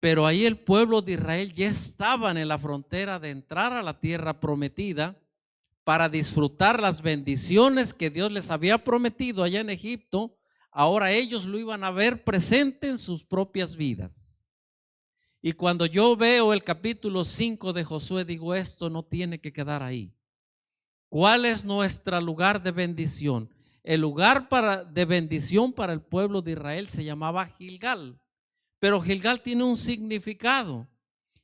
pero ahí el pueblo de Israel ya estaban en la frontera de entrar a la tierra prometida para disfrutar las bendiciones que Dios les había prometido allá en Egipto. Ahora ellos lo iban a ver presente en sus propias vidas. Y cuando yo veo el capítulo 5 de Josué, digo, esto no tiene que quedar ahí. ¿Cuál es nuestro lugar de bendición? El lugar de bendición para el pueblo de Israel se llamaba Gilgal, pero Gilgal tiene un significado,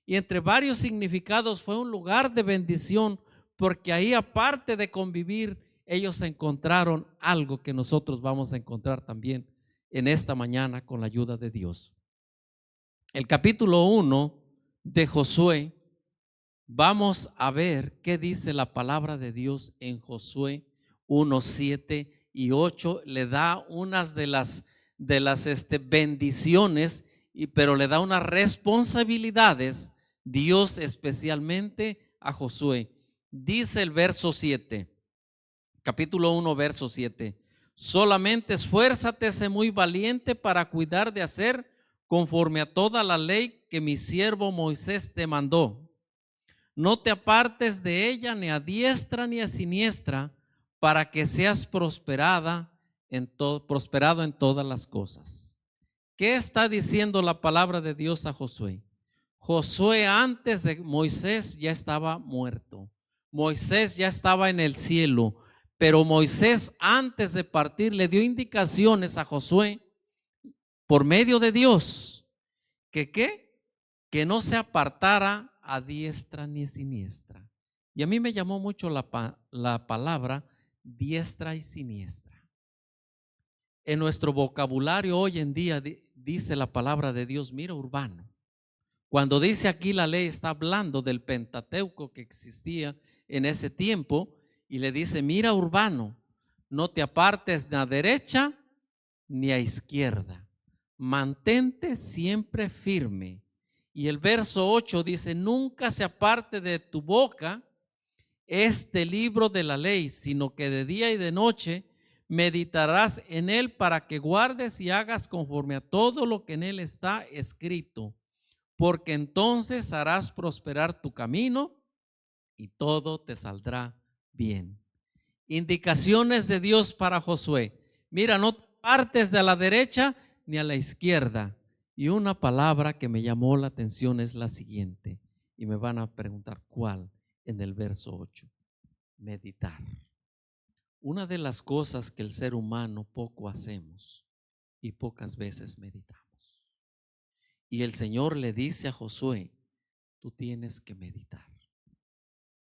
y entre varios significados fue un lugar de bendición, porque ahí, aparte de convivir, ellos encontraron algo que nosotros vamos a encontrar también en esta mañana con la ayuda de Dios. El capítulo 1 de Josué, vamos a ver qué dice la palabra de Dios en Josué 1, 7 y 8. Le da unas de las bendiciones, pero le da unas responsabilidades Dios especialmente a Josué. Dice el verso 7, capítulo 1, verso 7: solamente esfuérzate, sé muy valiente para cuidar de hacer conforme a toda la ley que mi siervo Moisés te mandó. No te apartes de ella ni a diestra ni a siniestra, para que seas prosperado en todas las cosas. ¿Qué está diciendo la palabra de Dios a Josué? Josué, antes de Moisés, ya estaba muerto. Moisés ya estaba en el cielo, pero Moisés, antes de partir, le dio indicaciones a Josué por medio de Dios que no se apartara a diestra ni siniestra. Y a mí me llamó mucho la palabra diestra y siniestra. En nuestro vocabulario hoy en día dice la palabra de Dios, mira, Urbano. Cuando dice aquí la ley, está hablando del Pentateuco que existía en ese tiempo, y le dice, mira, Urbano, no te apartes ni a derecha ni a izquierda, mantente siempre firme. Y el verso 8 dice, nunca se aparte de tu boca este libro de la ley, sino que de día y de noche meditarás en él, para que guardes y hagas conforme a todo lo que en él está escrito, porque entonces harás prosperar tu camino y todo te saldrá bien. Indicaciones de Dios para Josué. Mira, no partes de la derecha ni a la izquierda. Y una palabra que me llamó la atención es la siguiente, y me van a preguntar cuál, en el verso 8. Meditar. Una de las cosas que el ser humano poco hacemos y pocas veces meditamos. Y el Señor le dice a Josué, tú tienes que meditar.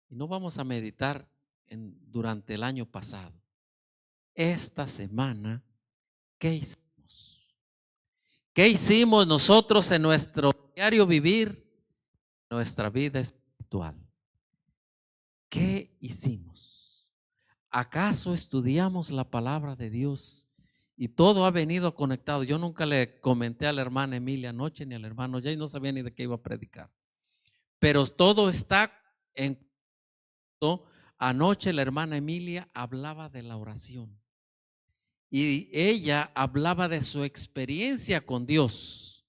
Y no vamos a meditar durante el año pasado. Esta semana, ¿qué hicimos? ¿Qué hicimos nosotros en nuestro diario vivir, nuestra vida espiritual? ¿Qué hicimos? ¿Acaso estudiamos la palabra de Dios? Y todo ha venido conectado. Yo nunca le comenté a la hermana Emilia anoche ni al hermano Jay, no sabía ni de qué iba a predicar. Pero todo está en... Anoche la hermana Emilia hablaba de la oración. Y ella hablaba de su experiencia con Dios.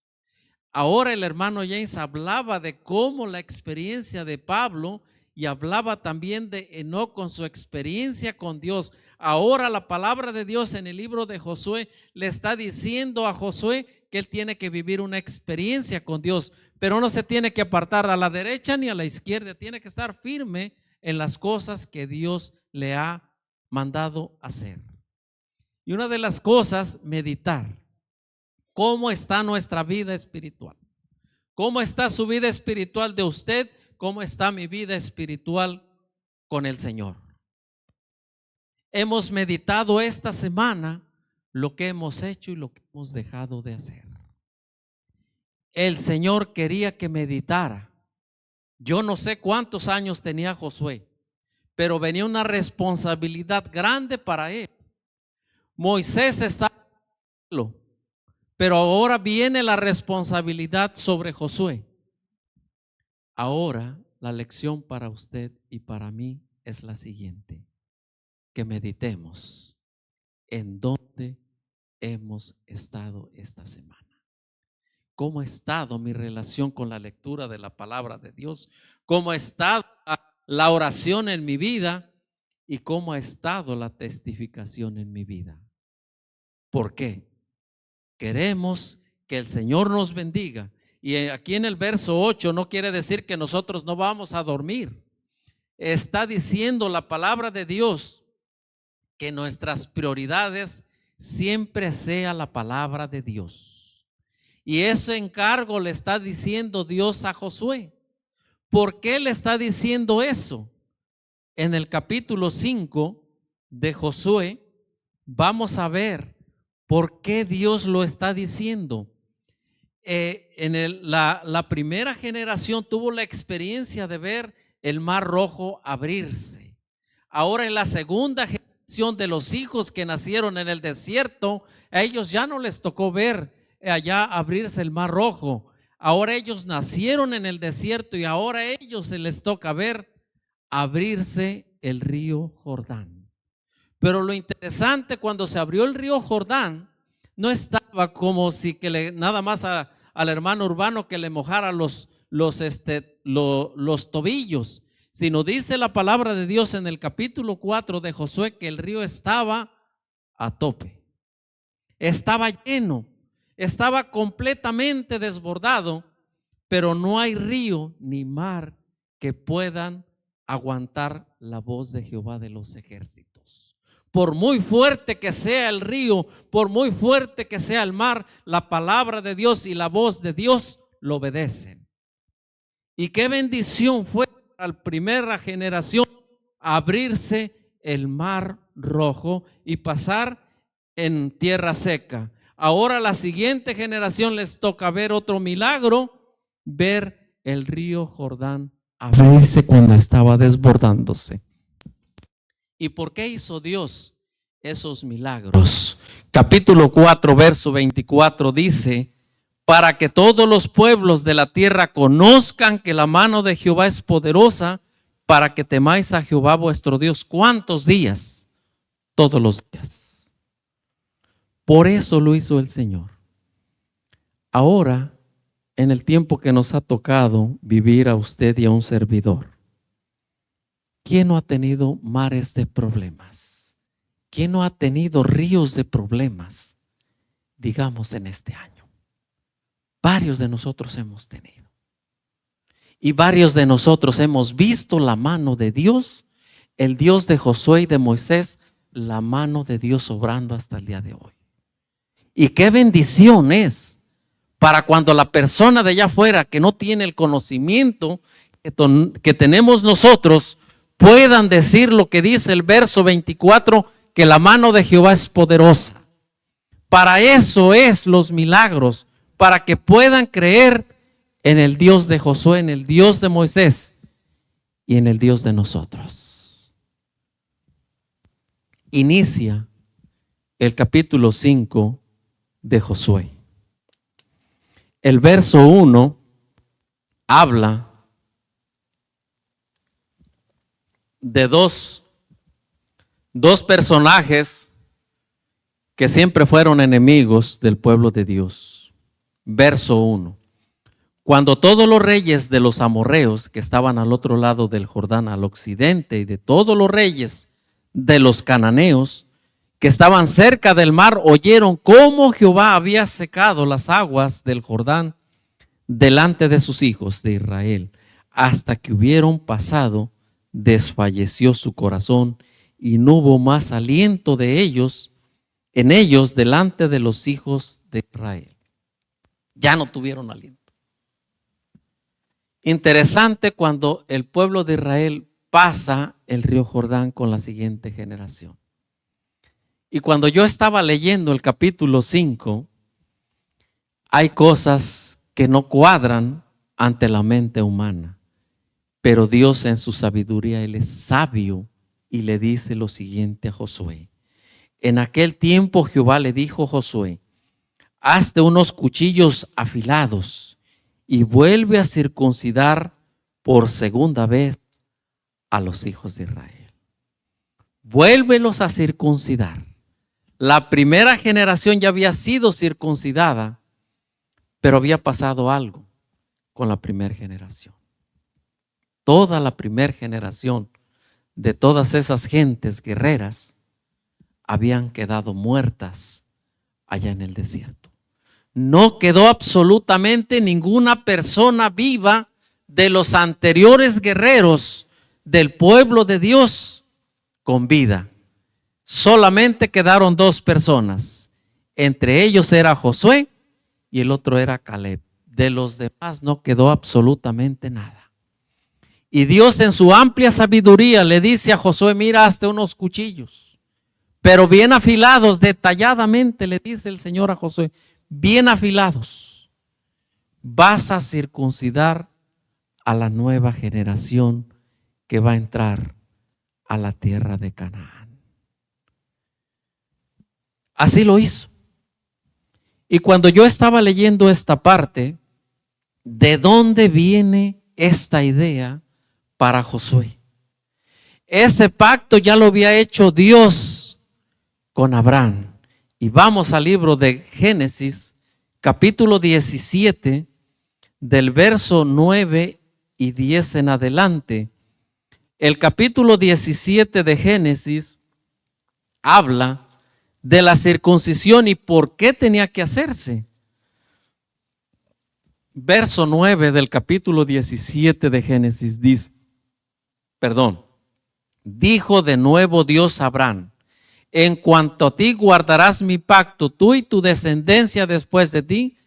Ahora el hermano James hablaba de cómo la experiencia de Pablo, y hablaba también de Enoc con su experiencia con Dios. Ahora la palabra de Dios en el libro de Josué le está diciendo a Josué que él tiene que vivir una experiencia con Dios, pero no se tiene que apartar a la derecha ni a la izquierda, tiene que estar firme en las cosas que Dios le ha mandado hacer. Y una de las cosas, meditar. ¿Cómo está nuestra vida espiritual? ¿Cómo está su vida espiritual de usted? ¿Cómo está mi vida espiritual con el Señor? Hemos meditado esta semana lo que hemos hecho y lo que hemos dejado de hacer. El Señor quería que meditara. Yo no sé cuántos años tenía Josué, pero venía una responsabilidad grande para él. Moisés está, pero ahora viene la responsabilidad sobre Josué. Ahora la lección para usted y para mí es la siguiente: que meditemos en dónde hemos estado esta semana. ¿Cómo ha estado mi relación con la lectura de la palabra de Dios? ¿Cómo ha estado la oración en mi vida? ¿Y cómo ha estado la testificación en mi vida? ¿Por qué? Queremos que el Señor nos bendiga. Y aquí en el verso 8 no quiere decir que nosotros no vamos a dormir. Está diciendo la palabra de Dios que nuestras prioridades siempre sea la palabra de Dios. Y ese encargo le está diciendo Dios a Josué. ¿Por qué le está diciendo eso? En el capítulo 5 de Josué vamos a ver por qué Dios lo está diciendo. La primera generación tuvo la experiencia de ver el mar rojo abrirse. Ahora en la segunda generación de los hijos que nacieron en el desierto, a ellos ya no les tocó ver allá abrirse el mar rojo. Ahora ellos nacieron en el desierto y ahora a ellos se les toca ver abrirse el río Jordán. Pero lo interesante, cuando se abrió el río Jordán, no estaba como si que nada más al hermano Urbano que le mojara los tobillos, sino dice la palabra de Dios en el capítulo 4 de Josué que el río estaba a tope, estaba lleno, estaba completamente desbordado, pero no hay río ni mar que puedan aguantar la voz de Jehová de los ejércitos. Por muy fuerte que sea el río, por muy fuerte que sea el mar, la palabra de Dios y la voz de Dios lo obedecen. Y qué bendición fue para la primera generación abrirse el mar rojo y pasar en tierra seca. Ahora a la siguiente generación les toca ver otro milagro, ver el río Jordán abrirse cuando estaba desbordándose. ¿Y por qué hizo Dios esos milagros? Capítulo 4, verso 24 dice: para que todos los pueblos de la tierra conozcan que la mano de Jehová es poderosa, para que temáis a Jehová vuestro Dios. ¿Cuántos días? Todos los días. Por eso lo hizo el Señor. Ahora, en el tiempo que nos ha tocado vivir a usted y a un servidor, ¿quién no ha tenido mares de problemas? ¿Quién no ha tenido ríos de problemas? Digamos en este año. Varios de nosotros hemos tenido. Y varios de nosotros hemos visto la mano de Dios, el Dios de Josué y de Moisés, la mano de Dios obrando hasta el día de hoy. Y qué bendición es para cuando la persona de allá afuera que no tiene el conocimiento que tenemos nosotros, puedan decir lo que dice el verso 24, que la mano de Jehová es poderosa. Para eso es los milagros, para que puedan creer en el Dios de Josué, en el Dios de Moisés y en el Dios de nosotros. Inicia el capítulo 5 de Josué. El verso 1 habla de dos personajes que siempre fueron enemigos del pueblo de Dios. Verso 1. Cuando todos los reyes de los amorreos que estaban al otro lado del Jordán, al occidente, y de todos los reyes de los cananeos que estaban cerca del mar, oyeron cómo Jehová había secado las aguas del Jordán delante de sus hijos de Israel, hasta que hubieron pasado, desfalleció su corazón y no hubo más aliento de ellos, en ellos delante de los hijos de Israel. Ya no tuvieron aliento. Interesante cuando el pueblo de Israel pasa el río Jordán con la siguiente generación. Y cuando yo estaba leyendo el capítulo 5, hay cosas que no cuadran ante la mente humana. Pero Dios en su sabiduría, Él es sabio y le dice lo siguiente a Josué. En aquel tiempo Jehová le dijo a Josué: hazte unos cuchillos afilados y vuelve a circuncidar por segunda vez a los hijos de Israel. Vuélvelos a circuncidar. La primera generación ya había sido circuncidada, Pero había pasado algo con la primera generación. Toda la primera generación de todas esas gentes guerreras habían quedado muertas allá en el desierto. No quedó absolutamente ninguna persona viva de los anteriores guerreros del pueblo de Dios con vida. Solamente quedaron 2 personas. Entre ellos era Josué y el otro era Caleb. De los demás no quedó absolutamente nada. Y Dios en su amplia sabiduría le dice a Josué: mira, hazte unos cuchillos, pero bien afilados, detalladamente le dice el Señor a Josué, bien afilados. Vas a circuncidar a la nueva generación que va a entrar a la tierra de Canaán. Así lo hizo. Y cuando yo estaba leyendo esta parte, ¿de dónde viene esta idea para Josué? Ese pacto ya lo había hecho Dios con Abraham. Y vamos al libro de Génesis, capítulo 17, del verso 9 y 10 en adelante. El capítulo 17 de Génesis habla de la circuncisión y por qué tenía que hacerse. Verso 9 del capítulo 17 de Génesis dice, dijo de nuevo Dios a Abraham: en cuanto a ti guardarás mi pacto, tú y tu descendencia después de ti,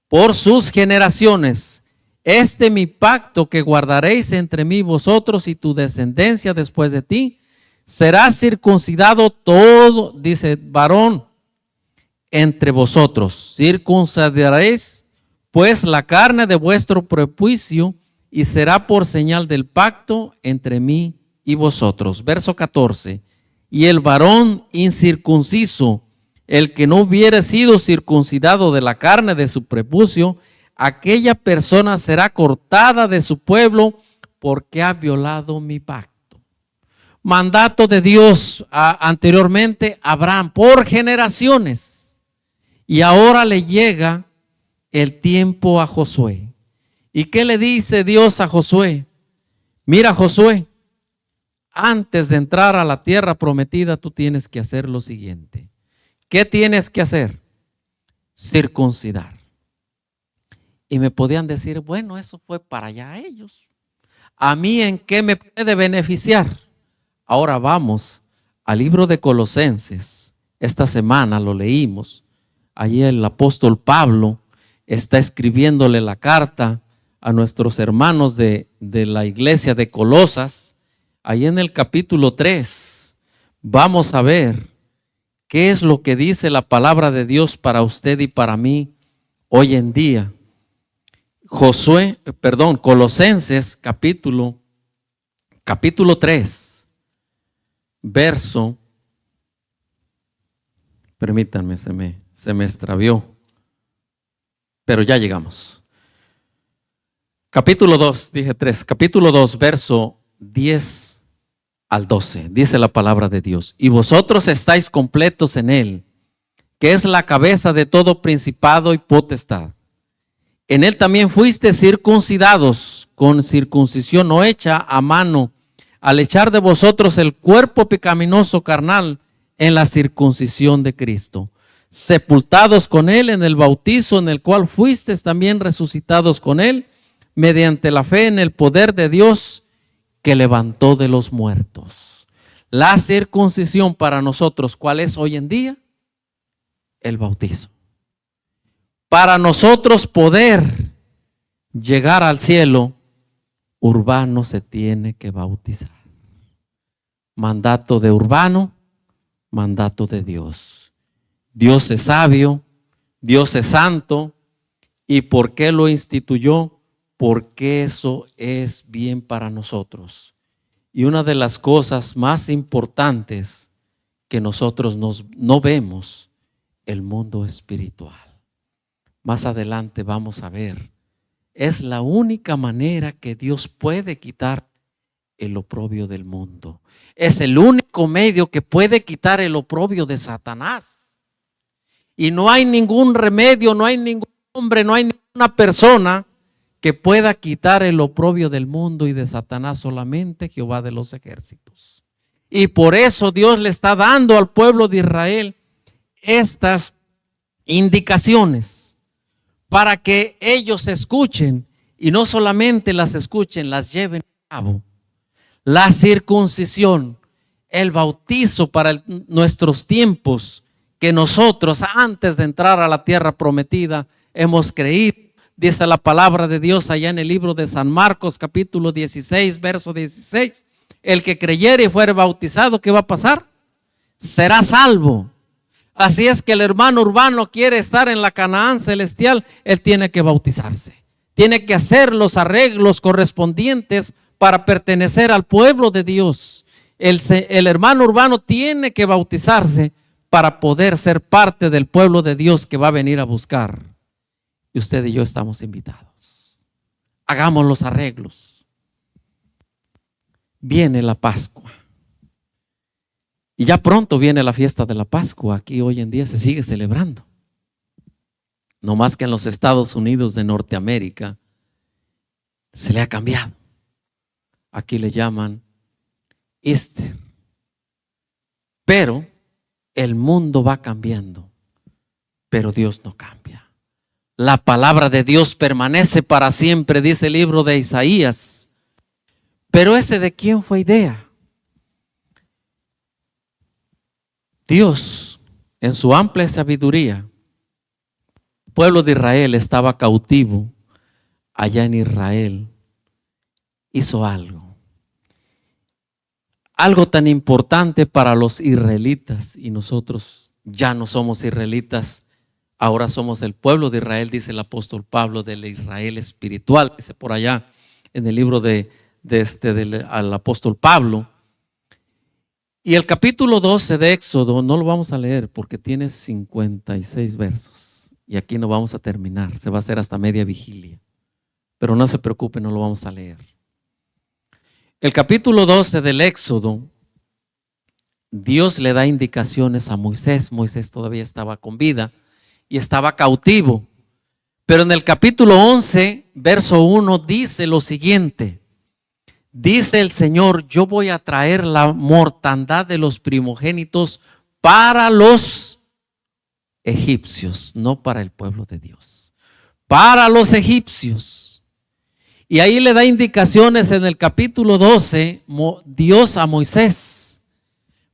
por sus generaciones. Este mi pacto que guardaréis entre mí, vosotros y tu descendencia después de ti, será circuncidado todo, dice, varón entre vosotros. Circuncidaréis pues la carne de vuestro prepucio y será por señal del pacto entre mí y vosotros. Verso 14. Y el varón incircunciso, el que no hubiere sido circuncidado de la carne de su prepucio, aquella persona será cortada de su pueblo porque ha violado mi pacto. Mandato de Dios anteriormente a Abraham por generaciones. Y ahora le llega el tiempo a Josué. ¿Y qué le dice Dios a Josué? Mira, Josué, antes de entrar a la tierra prometida, tú tienes que hacer lo siguiente. ¿Qué tienes que hacer? Circuncidar. Y me podían decir, bueno, eso fue para allá ellos. ¿A mí en qué me puede beneficiar? Ahora vamos al libro de Colosenses. Esta semana lo leímos. Allí el apóstol Pablo está escribiéndole la carta a nuestros hermanos de la iglesia de Colosas. Ahí en el capítulo 3 vamos a ver qué es lo que dice la palabra de Dios para usted y para mí hoy en día. Colosenses capítulo 3, verso, permítanme, se me extravió, pero ya llegamos. Capítulo 2, dije 3, capítulo 2, verso 10 al 12, dice la palabra de Dios. Y vosotros estáis completos en él, que es la cabeza de todo principado y potestad. En él también fuiste circuncidados con circuncisión no hecha a mano, al echar de vosotros el cuerpo pecaminoso carnal en la circuncisión de Cristo, sepultados con él en el bautizo en el cual fuisteis también resucitados con él, mediante la fe en el poder de Dios que levantó de los muertos. La circuncisión para nosotros, ¿cuál es hoy en día? El bautizo. Para nosotros poder llegar al cielo, Urbano se tiene que bautizar. Mandato de Urbano, mandato de Dios. Dios es sabio, Dios es santo. ¿Y por qué lo instituyó? Porque eso es bien para nosotros. Y una de las cosas más importantes que nosotros no vemos, el mundo espiritual. Más adelante vamos a ver, es la única manera que Dios puede quitar el oprobio del mundo. Es el único medio que puede quitar el oprobio de Satanás. Y no hay ningún remedio, no hay ningún hombre, no hay ninguna persona que pueda quitar el oprobio del mundo y de Satanás, solamente Jehová de los ejércitos. Y por eso Dios le está dando al pueblo de Israel estas indicaciones para que ellos escuchen, y no solamente las escuchen, las lleven a cabo. La circuncisión, el bautizo para nuestros tiempos, que nosotros antes de entrar a la tierra prometida hemos creído. Dice la palabra de Dios allá en el libro de San Marcos, capítulo 16, verso 16. El que creyere y fuere bautizado, ¿qué va a pasar? Será salvo. Así es que el hermano Urbano quiere estar en la Canaán celestial, él tiene que bautizarse. Tiene que hacer los arreglos correspondientes para pertenecer al pueblo de Dios. El hermano Urbano tiene que bautizarse para poder ser parte del pueblo de Dios que va a venir a buscar. Y usted y yo estamos invitados. Hagamos los arreglos. Viene la Pascua. Y ya pronto viene la fiesta de la Pascua. Aquí hoy en día se sigue celebrando. No más que en los Estados Unidos de Norteamérica se le ha cambiado. Aquí le llaman Easter. Pero el mundo va cambiando, pero Dios no cambia. La palabra de Dios permanece para siempre, dice el libro de Isaías. Pero ese, ¿de quién fue idea? Dios, en su amplia sabiduría, el pueblo de Israel estaba cautivo allá en Israel, hizo algo tan importante para los israelitas, y nosotros ya no somos israelitas, ahora somos el pueblo de Israel, dice el apóstol Pablo, del Israel espiritual, dice por allá en el libro del apóstol Pablo. Y el capítulo 12 de Éxodo no lo vamos a leer porque tiene 56 versos, y aquí no vamos a terminar, se va a hacer hasta media vigilia, pero no se preocupe, no lo vamos a leer. El capítulo 12 del Éxodo, Dios le da indicaciones a Moisés. Moisés todavía estaba con vida y estaba cautivo. Pero en el capítulo 11, verso 1, dice lo siguiente. Dice el Señor: yo voy a traer la mortandad de los primogénitos para los egipcios, no para el pueblo de Dios, para los egipcios. Y ahí le da indicaciones en el capítulo 12, Dios a Moisés.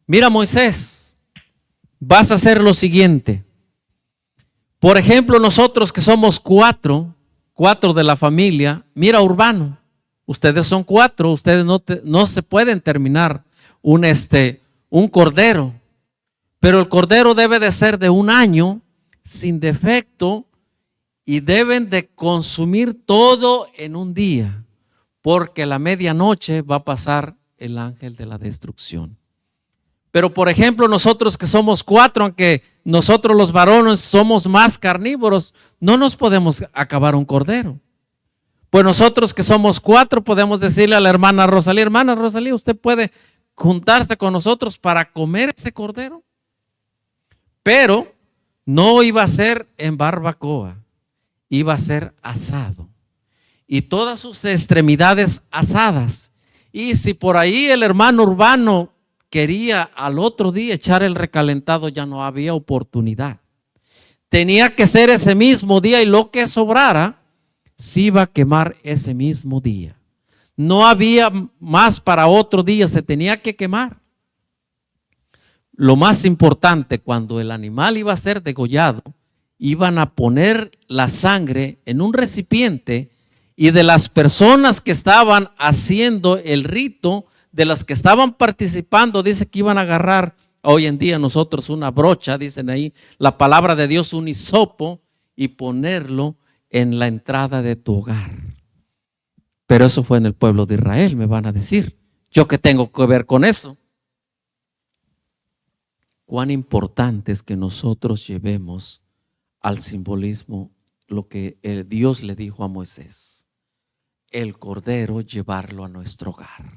Mira, Moisés, vas a hacer lo siguiente. Por ejemplo, nosotros que somos cuatro de la familia, mira, Urbano, ustedes son 4, ustedes no se pueden terminar un cordero, pero el cordero debe de ser de 1 año, sin defecto, y deben de consumir todo en un día, porque a la medianoche va a pasar el ángel de la destrucción. Pero por ejemplo, nosotros que somos 4, aunque nosotros los varones somos más carnívoros, no nos podemos acabar un cordero. Pues nosotros que somos 4 podemos decirle a la hermana Rosalía, usted puede juntarse con nosotros para comer ese cordero. Pero no iba a ser en barbacoa, iba a ser asado, y todas sus extremidades asadas. Y si por ahí el hermano Urbano quería al otro día echar el recalentado, ya no había oportunidad. Tenía que ser ese mismo día, y lo que sobrara se iba a quemar ese mismo día. No había más para otro día, se tenía que quemar. Lo más importante, cuando el animal iba a ser degollado, iban a poner la sangre en un recipiente, y de las personas que estaban haciendo el rito, de las que estaban participando, dice que iban a agarrar, hoy en día nosotros, una brocha, dicen ahí la palabra de Dios, un hisopo, y ponerlo en la entrada de tu hogar. Pero eso fue en el pueblo de Israel, me van a decir. ¿Yo qué tengo que ver con eso? Cuán importante es que nosotros llevemos al simbolismo lo que Dios le dijo a Moisés: el cordero, llevarlo a nuestro hogar.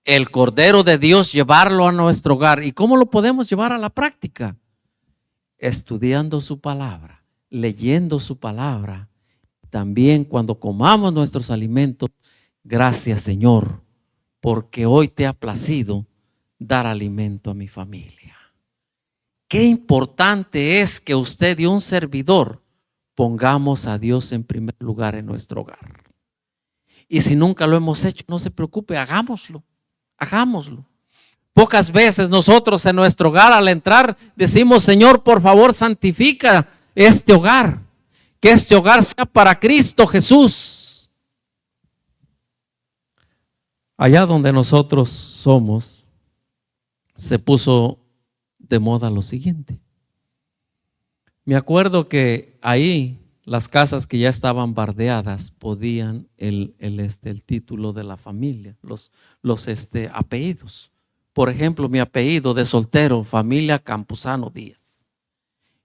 El cordero de Dios, llevarlo a nuestro hogar. ¿Y cómo lo podemos llevar a la práctica? Estudiando su palabra, leyendo su palabra. También cuando comamos nuestros alimentos, gracias Señor, porque hoy te ha placido dar alimento a mi familia. Qué importante es que usted y un servidor pongamos a Dios en primer lugar en nuestro hogar. Y si nunca lo hemos hecho, no se preocupe, hagámoslo. Pocas veces nosotros en nuestro hogar al entrar decimos: Señor, por favor, santifica este hogar. Que este hogar sea para Cristo Jesús. Allá donde nosotros somos, se puso de moda lo siguiente. Me acuerdo que ahí las casas que ya estaban bardeadas podían el título de la familia, los apellidos. Por ejemplo, mi apellido de soltero, familia Campuzano Díaz.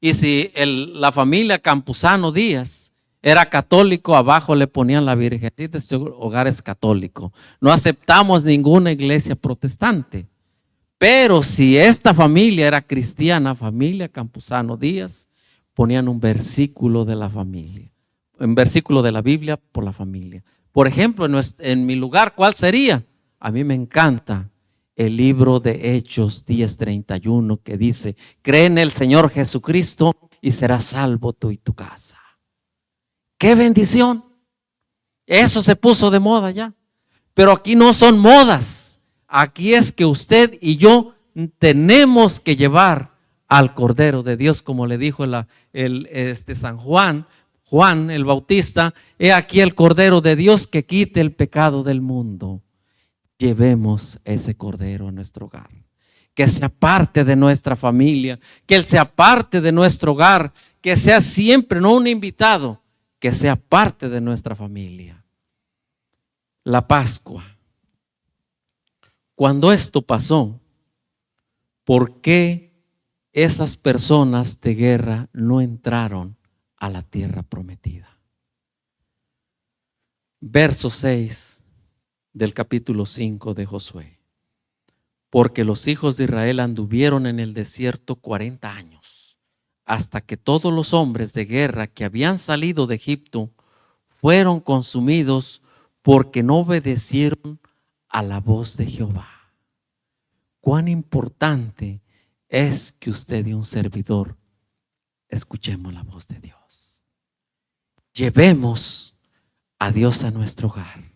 Y si la familia Campuzano Díaz era católico, abajo le ponían la Virgencita, este hogar es católico. No aceptamos ninguna iglesia protestante. Pero si esta familia era cristiana, familia Campuzano Díaz, ponían un versículo de la familia, un versículo de la Biblia por la familia. Por ejemplo, en mi lugar, ¿cuál sería? A mí me encanta el libro de Hechos 10:31 que dice: cree en el Señor Jesucristo y serás salvo tú y tu casa. ¡Qué bendición! Eso se puso de moda ya. Pero aquí no son modas. Aquí es que usted y yo tenemos que llevar al Cordero de Dios, como le dijo San Juan el Bautista: he aquí el Cordero de Dios que quite el pecado del mundo. Llevemos ese Cordero a nuestro hogar, que sea parte de nuestra familia, que Él sea parte de nuestro hogar, que sea siempre, no un invitado, que sea parte de nuestra familia. La Pascua. Cuando esto pasó, ¿por qué esas personas de guerra no entraron a la tierra prometida? Verso 6 del capítulo 5 de Josué. Porque los hijos de Israel anduvieron en el desierto 40 años, hasta que todos los hombres de guerra que habían salido de Egipto fueron consumidos, porque no obedecieron a la voz de Jehová. Cuán importante es que usted y un servidor escuchemos la voz de Dios. Llevemos a Dios a nuestro hogar.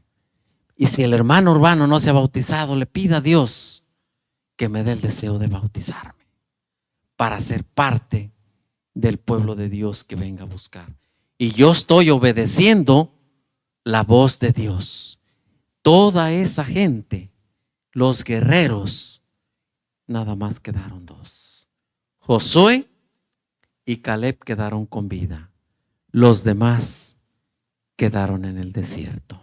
Y si el hermano urbano no se ha bautizado, le pida a Dios que me dé el deseo de bautizarme para ser parte del pueblo de Dios que venga a buscar. Y yo estoy obedeciendo la voz de Dios. Toda esa gente, los guerreros, nada más quedaron 2. Josué y Caleb quedaron con vida. Los demás quedaron en el desierto.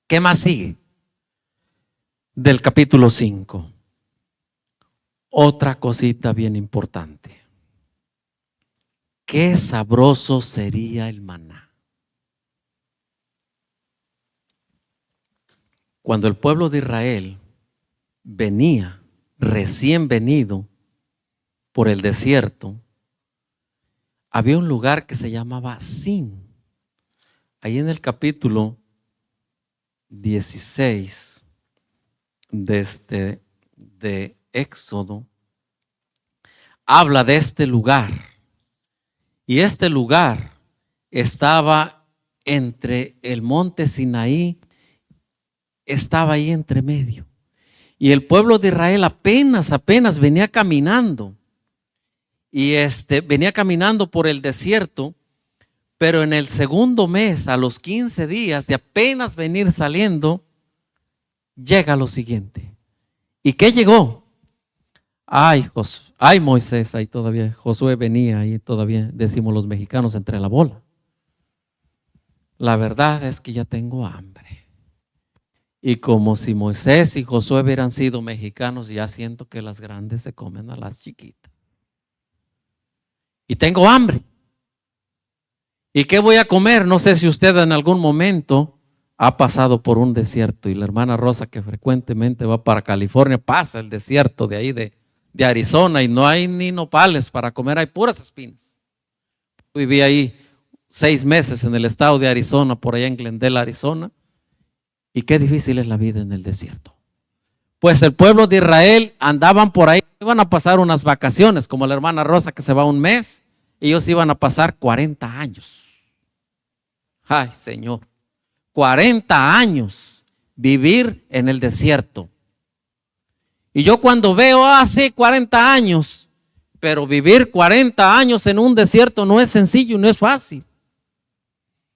¿Qué más sigue? Del capítulo 5. Otra cosita bien importante. Qué sabroso sería el maná. Cuando el pueblo de Israel venía, recién venido por el desierto, había un lugar que se llamaba Sin. Ahí en el capítulo 16 de Éxodo, habla de este lugar. Y este lugar estaba entre el monte Sinaí, estaba ahí entre medio. Y el pueblo de Israel apenas venía caminando. Y venía caminando por el desierto. Pero en el segundo mes, a los 15 días de apenas venir saliendo, llega lo siguiente. ¿Y qué llegó? Ay, Moisés, ahí todavía, Josué venía, ahí todavía decimos los mexicanos, entre la bola. La verdad es que ya tengo hambre. Y como si Moisés y Josué hubieran sido mexicanos, ya siento que las grandes se comen a las chiquitas. Y tengo hambre. ¿Y qué voy a comer? No sé si usted en algún momento ha pasado por un desierto, y la hermana Rosa, que frecuentemente va para California, pasa el desierto de ahí de Arizona, y no hay ni nopales para comer, hay puras espinas. viví ahí 6 meses en el estado de Arizona, por allá en Glendale, Arizona. Y qué difícil es la vida en el desierto. Pues el pueblo de Israel andaban por ahí, iban a pasar unas vacaciones, como la hermana Rosa que se va un mes, ellos iban a pasar 40 años. Ay, Señor, 40 años vivir en el desierto. Y yo cuando veo así 40 años, pero vivir 40 años en un desierto no es sencillo, no es fácil.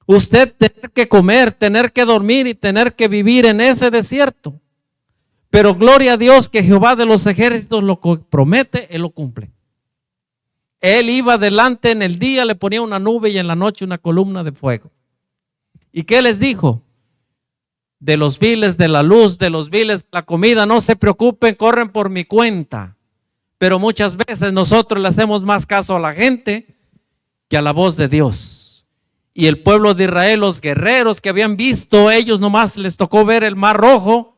Usted tener que comer, tener que dormir y tener que vivir en ese desierto. Pero gloria a Dios que Jehová de los ejércitos lo promete, Él lo cumple. Él iba adelante en el día, le ponía una nube y en la noche una columna de fuego. ¿Y qué les dijo? De los viles de la luz, de los viles de la comida, no se preocupen, corren por mi cuenta. Pero muchas veces nosotros le hacemos más caso a la gente que a la voz de Dios. Y el pueblo de Israel, los guerreros que habían visto, ellos nomás les tocó ver el mar rojo,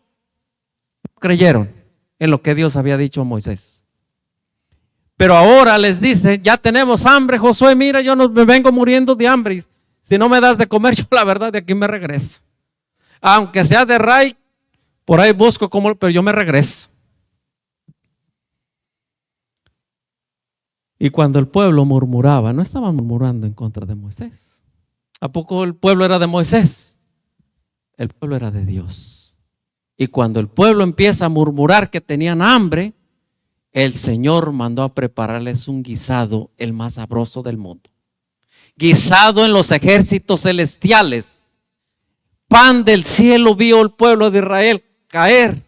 creyeron en lo que Dios había dicho a Moisés. Pero ahora les dice, ya tenemos hambre, Josué, mira, yo me vengo muriendo de hambre. Y si no me das de comer, yo la verdad de aquí me regreso. Aunque sea de Ray, por ahí busco cómo, pero yo me regreso. Y cuando el pueblo murmuraba, no estaban murmurando en contra de Moisés. ¿A poco el pueblo era de Moisés? El pueblo era de Dios. Y cuando el pueblo empieza a murmurar que tenían hambre, el Señor mandó a prepararles un guisado, el más sabroso del mundo. Guisado en los ejércitos celestiales. Pan del cielo vio el pueblo de Israel caer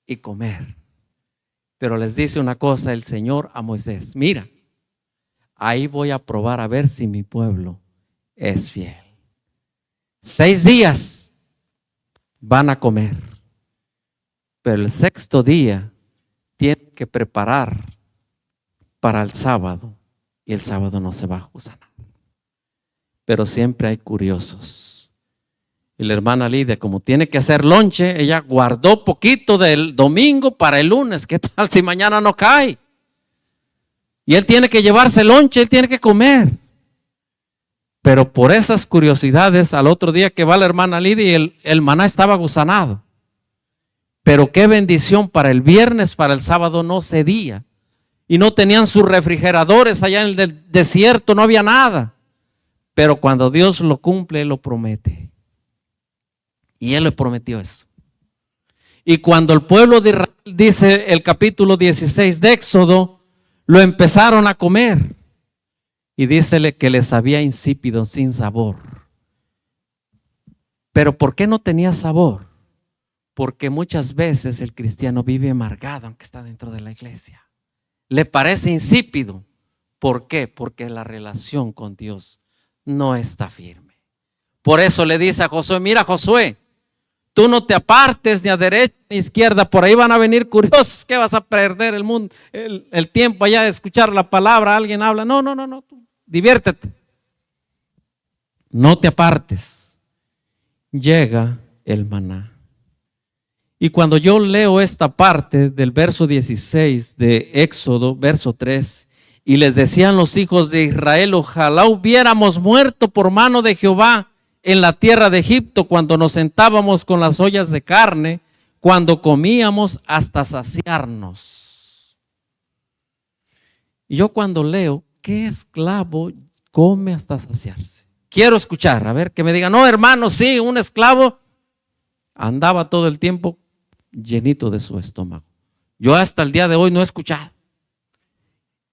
y comer. Pero les dice una cosa el Señor a Moisés: mira, ahí voy a probar a ver si mi pueblo es fiel. 6 días van a comer, pero el 6º día tienen que preparar para el sábado, y el sábado no se va a usar. Pero siempre hay curiosos. Y la hermana Lidia, como tiene que hacer lonche, ella guardó poquito del domingo para el lunes. ¿Qué tal si mañana no cae? Y él tiene que llevarse lonche, él tiene que comer. Pero por esas curiosidades, al otro día que va la hermana Lidia, el maná estaba gusanado. Pero qué bendición, para el viernes, para el sábado no cedía. Y no tenían sus refrigeradores allá en el desierto, no había nada. Pero cuando Dios lo cumple, Él lo promete. Y Él le prometió eso. Y cuando el pueblo de Israel, dice el capítulo 16 de Éxodo, lo empezaron a comer. Y dícele que les había insípido, sin sabor. Pero ¿por qué no tenía sabor? Porque muchas veces el cristiano vive amargado aunque está dentro de la iglesia. Le parece insípido. ¿Por qué? Porque la relación con Dios no está firme. Por eso le dice a Josué: mira, Josué, tú no te apartes ni a derecha ni a izquierda, por ahí van a venir curiosos que vas a perder el mundo, el tiempo allá de escuchar la palabra, alguien habla. No, tú diviértete. No te apartes. Llega el maná. Y cuando yo leo esta parte del verso 16 de Éxodo, verso 3, y les decían los hijos de Israel: ojalá hubiéramos muerto por mano de Jehová en la tierra de Egipto, cuando nos sentábamos con las ollas de carne, cuando comíamos hasta saciarnos. Y yo cuando leo, ¿qué esclavo come hasta saciarse? Quiero escuchar, a ver, que me digan: no, hermano, sí, un esclavo andaba todo el tiempo llenito de su estómago. Yo hasta el día de hoy no he escuchado.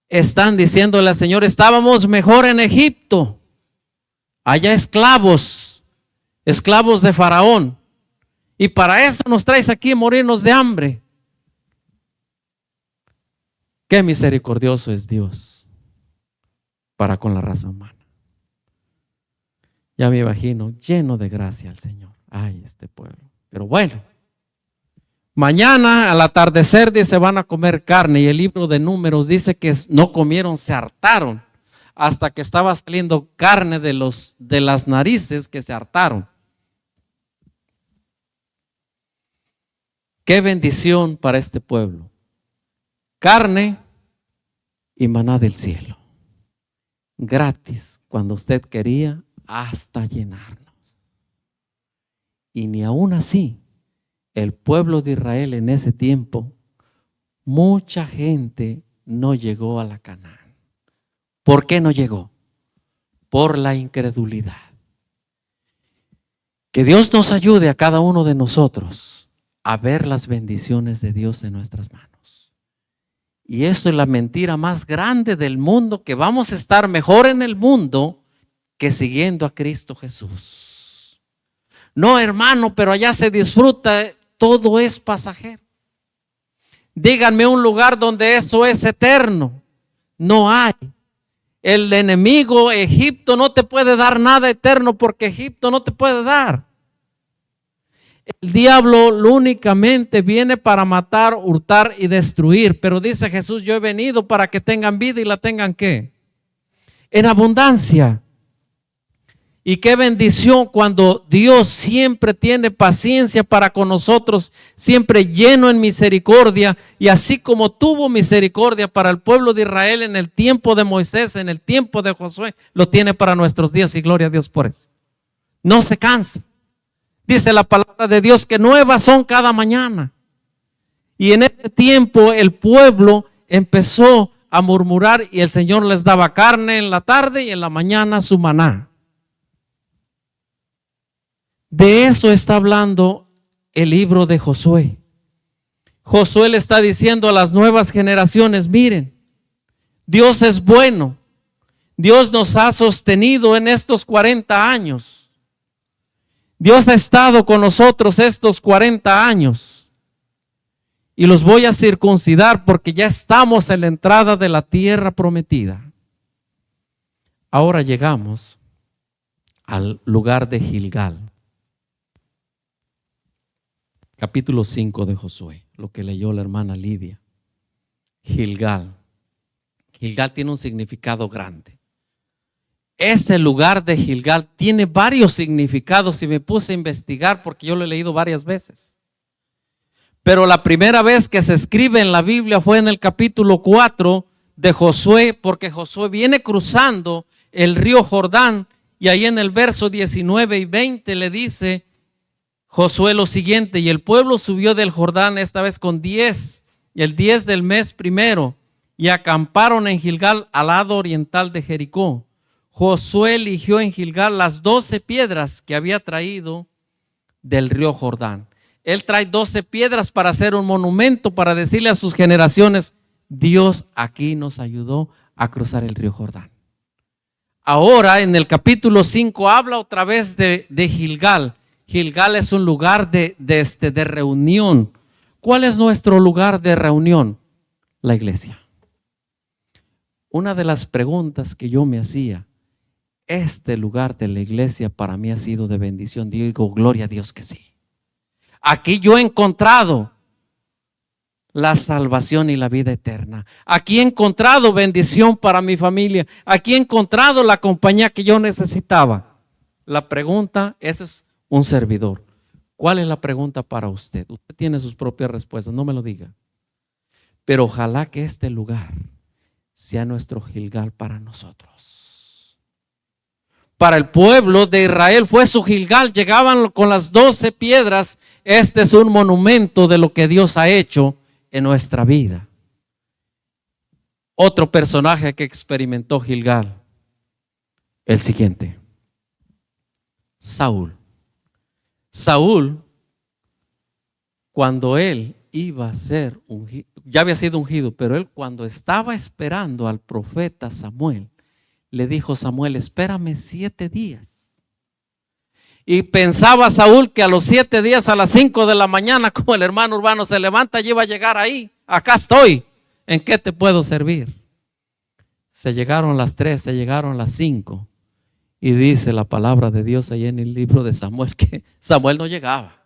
Están diciéndole al Señor: estábamos mejor en Egipto, allá esclavos de Faraón, y para eso nos traes aquí a morirnos de hambre. Qué misericordioso es Dios para con la raza humana. Ya me imagino lleno de gracia al Señor. Ay, este pueblo. Pero bueno, mañana al atardecer dice van a comer carne, y el libro de Números dice que no comieron, se hartaron, hasta que estaba saliendo carne de las narices, que se hartaron. Qué bendición para este pueblo. Carne y maná del cielo. gratis cuando usted quería hasta llenarnos. Y ni aún así, el pueblo de Israel en ese tiempo, mucha gente no llegó a la Canaán. ¿Por qué no llegó? Por la incredulidad. Que Dios nos ayude a cada uno de nosotros a ver las bendiciones de Dios en nuestras manos. Y eso es la mentira más grande del mundo, que vamos a estar mejor en el mundo que siguiendo a Cristo Jesús. No, hermano, pero allá se disfruta, todo es pasajero. Díganme un lugar donde eso es eterno. No hay. El enemigo, Egipto, no te puede dar nada eterno, porque Egipto no te puede dar. El diablo únicamente viene para matar, hurtar y destruir. Pero dice Jesús, yo he venido para que tengan vida y la tengan ¿qué? En abundancia. Y qué bendición cuando Dios siempre tiene paciencia para con nosotros, siempre lleno en misericordia. Y así como tuvo misericordia para el pueblo de Israel en el tiempo de Moisés, en el tiempo de Josué, lo tiene para nuestros días, y gloria a Dios por eso. No se cansa. Dice la palabra de Dios que nuevas son cada mañana. Y en ese tiempo el pueblo empezó a murmurar y el Señor les daba carne en la tarde y en la mañana su maná. De eso está hablando el libro de Josué. Josué le está diciendo a las nuevas generaciones, miren, Dios es bueno. Dios nos ha sostenido en estos 40 años. Dios ha estado con nosotros estos 40 años. Y los voy a circuncidar porque ya estamos en la entrada de la tierra prometida. Ahora llegamos al lugar de Gilgal. Capítulo 5 de Josué, lo que leyó la hermana Lidia. Gilgal. Gilgal tiene un significado grande. Ese lugar de Gilgal tiene varios significados y me puse a investigar porque yo lo he leído varias veces. Pero la primera vez que se escribe en la Biblia fue en el capítulo 4 de Josué, porque Josué viene cruzando el río Jordán y ahí en el verso 19 y 20 le dice Josué lo siguiente: y el pueblo subió del Jordán esta vez con 10, el 10 del mes primero, y acamparon en Gilgal al lado oriental de Jericó. Josué eligió en Gilgal las 12 piedras que había traído del río Jordán. Él trae 12 piedras para hacer un monumento, para decirle a sus generaciones, Dios aquí nos ayudó a cruzar el río Jordán. Ahora en el capítulo 5 habla otra vez de Gilgal. Gilgal es un lugar de reunión. ¿Cuál es nuestro lugar de reunión? La iglesia. Una de las preguntas que yo me hacía, este lugar de la iglesia para mí ha sido de bendición. Digo, gloria a Dios que sí. Aquí yo he encontrado la salvación y la vida eterna. Aquí he encontrado bendición para mi familia. Aquí he encontrado la compañía que yo necesitaba. La pregunta, ese es un servidor. ¿Cuál es la pregunta para usted? Usted tiene sus propias respuestas, no me lo diga. Pero ojalá que este lugar sea nuestro Gilgal para nosotros. Para el pueblo de Israel fue su Gilgal, llegaban con las 12 piedras. Este es un monumento de lo que Dios ha hecho en nuestra vida. Otro personaje que experimentó Gilgal, el siguiente, Saúl. Saúl, cuando él iba a ser ungido, ya había sido ungido, pero él cuando estaba esperando al profeta Samuel, le dijo Samuel, espérame 7 días. Y pensaba Saúl que a los 7 días, a las 5 de la mañana, como el hermano Urbano se levanta, y iba a llegar ahí. Acá estoy, ¿en qué te puedo servir? Se llegaron las 3, se llegaron las 5. Y dice la palabra de Dios ahí en el libro de Samuel que Samuel no llegaba.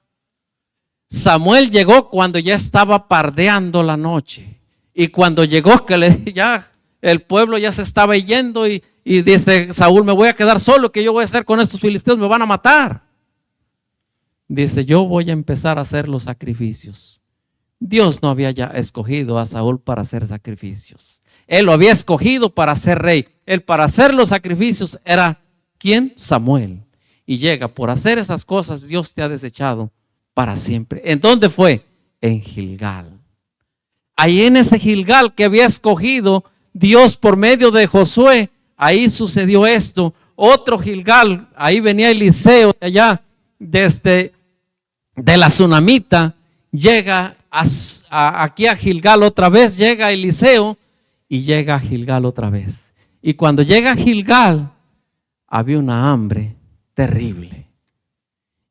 Samuel llegó cuando ya estaba pardeando la noche. Y cuando llegó que ya el pueblo ya se estaba yendo y dice Saúl, me voy a quedar solo, ¿qué yo voy a hacer con estos filisteos? Me van a matar. Dice, yo voy a empezar a hacer los sacrificios. Dios no había ya escogido a Saúl para hacer sacrificios. Él lo había escogido para ser rey. el para hacer los sacrificios era ¿quién? Samuel. Y llega, por hacer esas cosas, Dios te ha desechado para siempre. ¿En dónde fue? En Gilgal. Ahí en ese Gilgal que había escogido Dios por medio de Josué, ahí sucedió esto. Otro Gilgal, ahí venía Eliseo de allá, desde de la Tsunamita, llega aquí a Gilgal otra vez, llega Eliseo y llega a Gilgal otra vez. Y cuando llega a Gilgal, había una hambre terrible.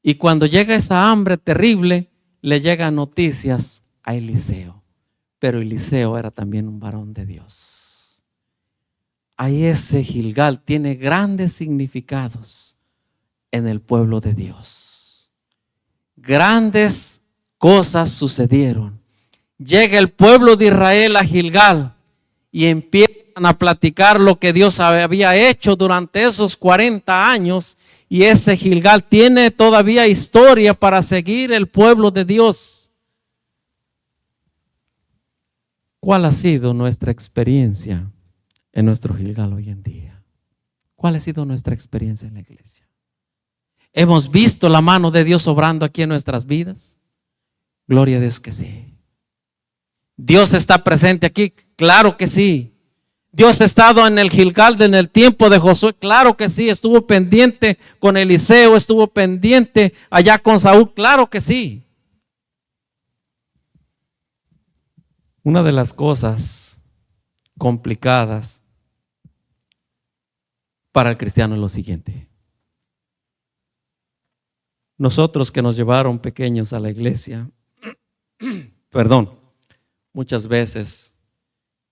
Y cuando llega esa hambre terrible, le llegan noticias a Eliseo. Pero Eliseo era también un varón de Dios. Ahí ese Gilgal tiene grandes significados en el pueblo de Dios. Grandes cosas sucedieron. Llega el pueblo de Israel a Gilgal y empiezan a platicar lo que Dios había hecho durante esos 40 años. Y ese Gilgal tiene todavía historia para seguir el pueblo de Dios. ¿Cuál ha sido nuestra experiencia en nuestro Gilgal hoy en día? ¿Cuál ha sido nuestra experiencia en la iglesia? ¿Hemos visto la mano de Dios obrando aquí en nuestras vidas? Gloria a Dios que sí. ¿Dios está presente aquí? Claro que sí. ¿Dios ha estado en el Gilgal en el tiempo de Josué? Claro que sí. ¿Estuvo pendiente con Eliseo? ¿Estuvo pendiente allá con Saúl? Claro que sí. Una de las cosas complicadas para el cristiano es lo siguiente. Nosotros que nos llevaron pequeños a la iglesia, muchas veces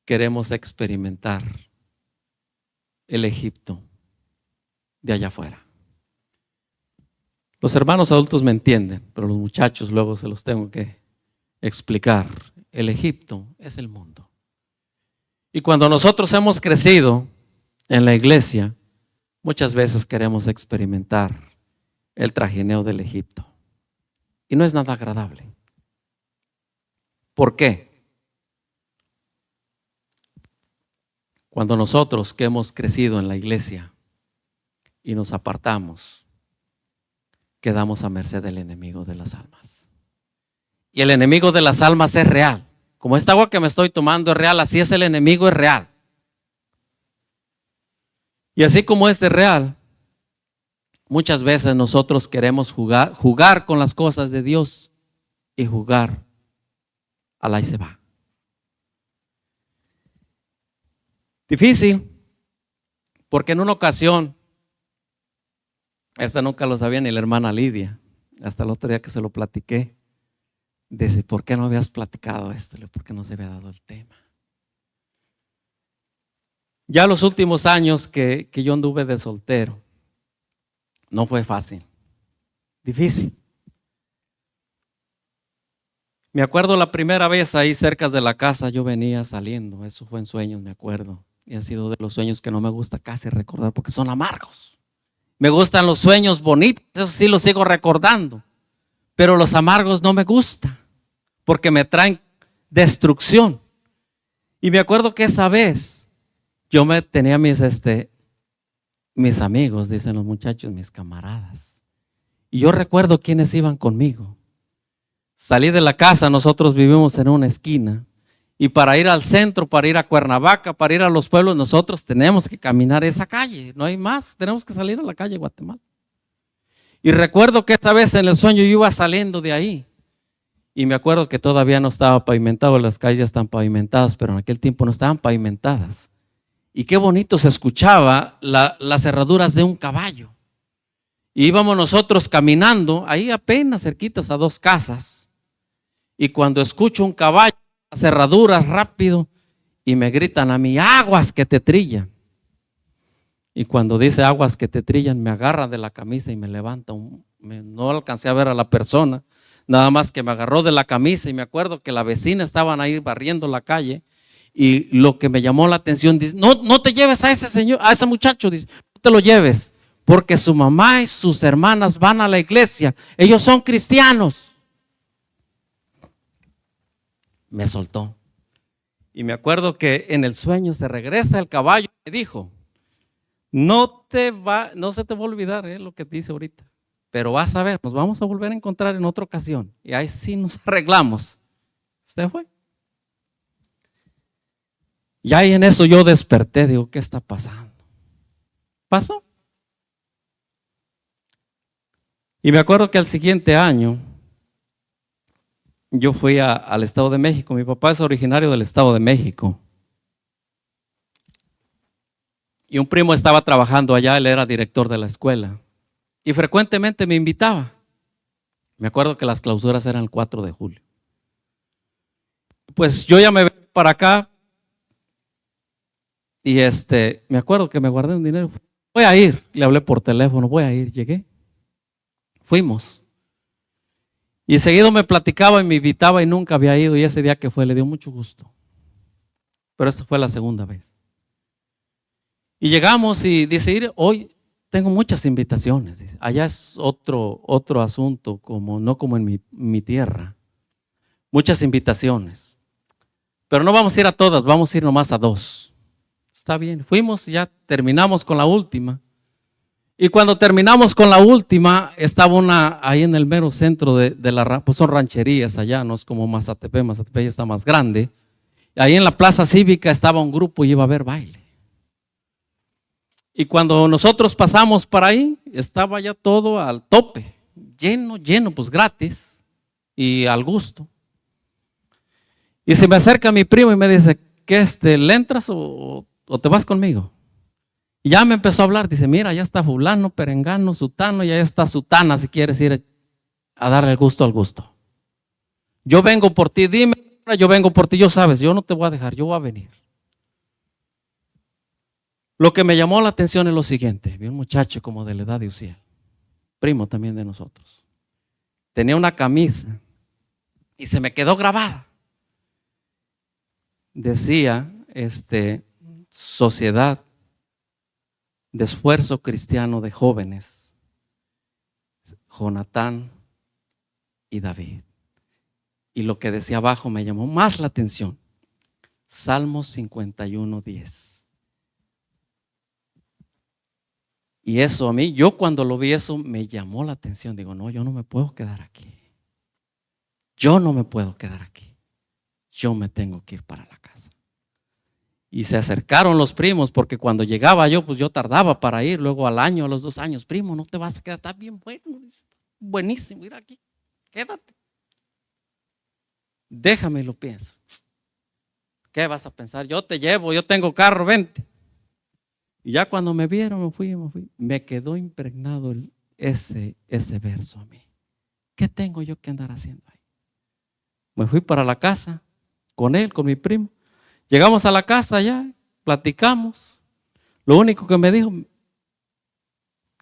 queremos experimentar el Egipto de allá afuera. Los hermanos adultos me entienden, pero los muchachos luego se los tengo que explicar. El Egipto es el mundo. Y cuando nosotros hemos crecido en la iglesia, muchas veces queremos experimentar el trajineo del Egipto. Y no es nada agradable. ¿Por qué? Cuando nosotros que hemos crecido en la iglesia y nos apartamos, quedamos a merced del enemigo de las almas. Y el enemigo de las almas es real. Como esta agua que me estoy tomando es real, así es el enemigo, es real. Y así como es real, muchas veces nosotros queremos jugar con las cosas de Dios y jugar al ahí se va. Difícil, porque en una ocasión, esta nunca lo sabía ni la hermana Lidia, hasta el otro día que se lo platiqué, dice, ¿por qué no habías platicado esto? ¿Por qué no se había dado el tema? Ya los últimos años que yo anduve de soltero, no fue fácil, difícil. Me acuerdo la primera vez ahí cerca de la casa, yo venía saliendo, eso fue en sueños, me acuerdo. Y ha sido de los sueños que no me gusta casi recordar porque son amargos. Me gustan los sueños bonitos, eso sí los sigo recordando. Pero los amargos no me gustan porque me traen destrucción. Y me acuerdo que esa vez yo tenía mis amigos, dicen los muchachos, mis camaradas. Y yo recuerdo quiénes iban conmigo. Salí de la casa, nosotros vivimos en una esquina. Y para ir al centro, para ir a Cuernavaca, para ir a los pueblos, nosotros tenemos que caminar esa calle. No hay más, tenemos que salir a la calle de Guatemala. Y recuerdo que esta vez en el sueño yo iba saliendo de ahí. Y me acuerdo que todavía no estaba pavimentado, las calles ya están pavimentadas, pero en aquel tiempo no estaban pavimentadas. Y qué bonito se escuchaba las herraduras de un caballo. Y íbamos nosotros caminando, ahí apenas cerquitas a 2 casas. Y cuando escucho un caballo, las herraduras rápido, y me gritan a mí, aguas que te trillan. Y cuando dice aguas que te trillan, me agarra de la camisa y me levanta. No alcancé a ver a la persona, nada más que me agarró de la camisa. Y me acuerdo que la vecina estaban ahí barriendo la calle. Y lo que me llamó la atención, dice, no te lleves a ese señor, a ese muchacho, dice, no te lo lleves, porque su mamá y sus hermanas van a la iglesia, ellos son cristianos. Me soltó. Y me acuerdo que en el sueño se regresa el caballo y me dijo, No se te va a olvidar lo que te dice ahorita. Pero vas a ver, nos vamos a volver a encontrar en otra ocasión. Y ahí sí nos arreglamos. Se fue. Y ahí en eso yo desperté, digo, ¿qué está pasando? Pasó. Y me acuerdo que al siguiente año yo fui al Estado de México. Mi papá es originario del Estado de México. Y un primo estaba trabajando allá, él era director de la escuela. Y frecuentemente me invitaba. Me acuerdo que las clausuras eran el 4 de julio. Pues yo ya me venía para acá y me acuerdo que me guardé un dinero. Voy a ir, le hablé por teléfono, voy a ir, llegué. Fuimos. Y seguido me platicaba y me invitaba y nunca había ido. Y ese día que fue le dio mucho gusto. Pero esta fue la segunda vez. Y llegamos y dice, ir, hoy tengo muchas invitaciones. Dice, allá es otro asunto, no como en mi tierra. Muchas invitaciones. Pero no vamos a ir a todas, vamos a ir nomás a 2. Está bien, fuimos y ya terminamos con la última. Y cuando terminamos con la última, estaba una ahí en el mero centro pues son rancherías allá, no es como Mazatepec ya está más grande. Ahí en la plaza cívica estaba un grupo y iba a haber baile. Y cuando nosotros pasamos para ahí, estaba ya todo al tope, lleno, pues gratis y al gusto. Y se me acerca mi primo y me dice, ¿qué le entras o te vas conmigo? Y ya me empezó a hablar, dice, mira, ya está fulano, perengano, sutano, y ya está sutana si quieres ir a darle el gusto al gusto. Yo vengo por ti, dime, yo vengo por ti, yo sabes, yo no te voy a dejar, yo voy a venir. Lo que me llamó la atención es lo siguiente, vi un muchacho como de la edad de Uziel, primo también de nosotros. Tenía una camisa y se me quedó grabada. Decía, Sociedad de Esfuerzo Cristiano de Jóvenes, Jonatán y David. Y lo que decía abajo me llamó más la atención. Salmos 51:10. Y eso a mí, yo cuando lo vi eso me llamó la atención. Digo, no, yo no me puedo quedar aquí. Yo no me puedo quedar aquí. Yo me tengo que ir para la casa. Y se acercaron los primos porque cuando llegaba yo, pues yo tardaba para ir. Luego al año, a los 2 años, primo, no te vas a quedar, está bien bueno. Buenísimo, ir aquí, quédate. Déjame, lo pienso. ¿Qué vas a pensar? Yo te llevo, yo tengo carro, vente. Y ya cuando me vieron, me fui. Me quedó impregnado ese verso a mí. ¿Qué tengo yo que andar haciendo ahí? Me fui para la casa con él, con mi primo. Llegamos a la casa ya, platicamos. Lo único que me dijo,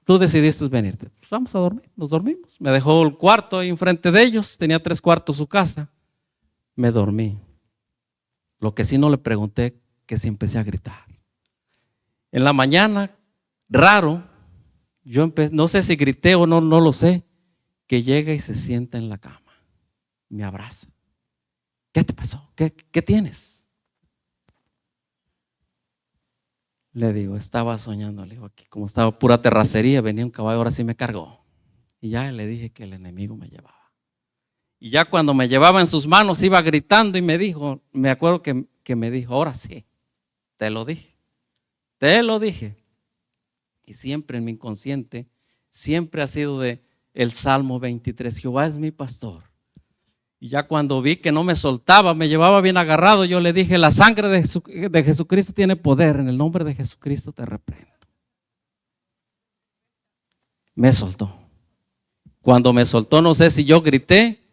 tú decidiste venirte. Pues vamos a dormir, nos dormimos. Me dejó el cuarto ahí enfrente de ellos, tenía 3 cuartos su casa. Me dormí. Lo que sí no le pregunté, que si empecé a gritar. En la mañana, raro, yo no sé si grité o no lo sé, que llega y se sienta en la cama, me abraza. ¿Qué te pasó? ¿Qué tienes? Le digo, estaba soñando, le digo, aquí como estaba pura terracería, venía un caballo, ahora sí me cargó. Y ya le dije que el enemigo me llevaba. Y ya cuando me llevaba en sus manos iba gritando y me dijo, me acuerdo que me dijo, ahora sí, te lo dije. Y siempre en mi inconsciente, siempre ha sido de el Salmo 23, Jehová es mi pastor. Y ya cuando vi que no me soltaba, me llevaba bien agarrado, yo le dije, la sangre de Jesucristo tiene poder, en el nombre de Jesucristo te reprendo. Me soltó. Cuando me soltó, no sé si yo grité,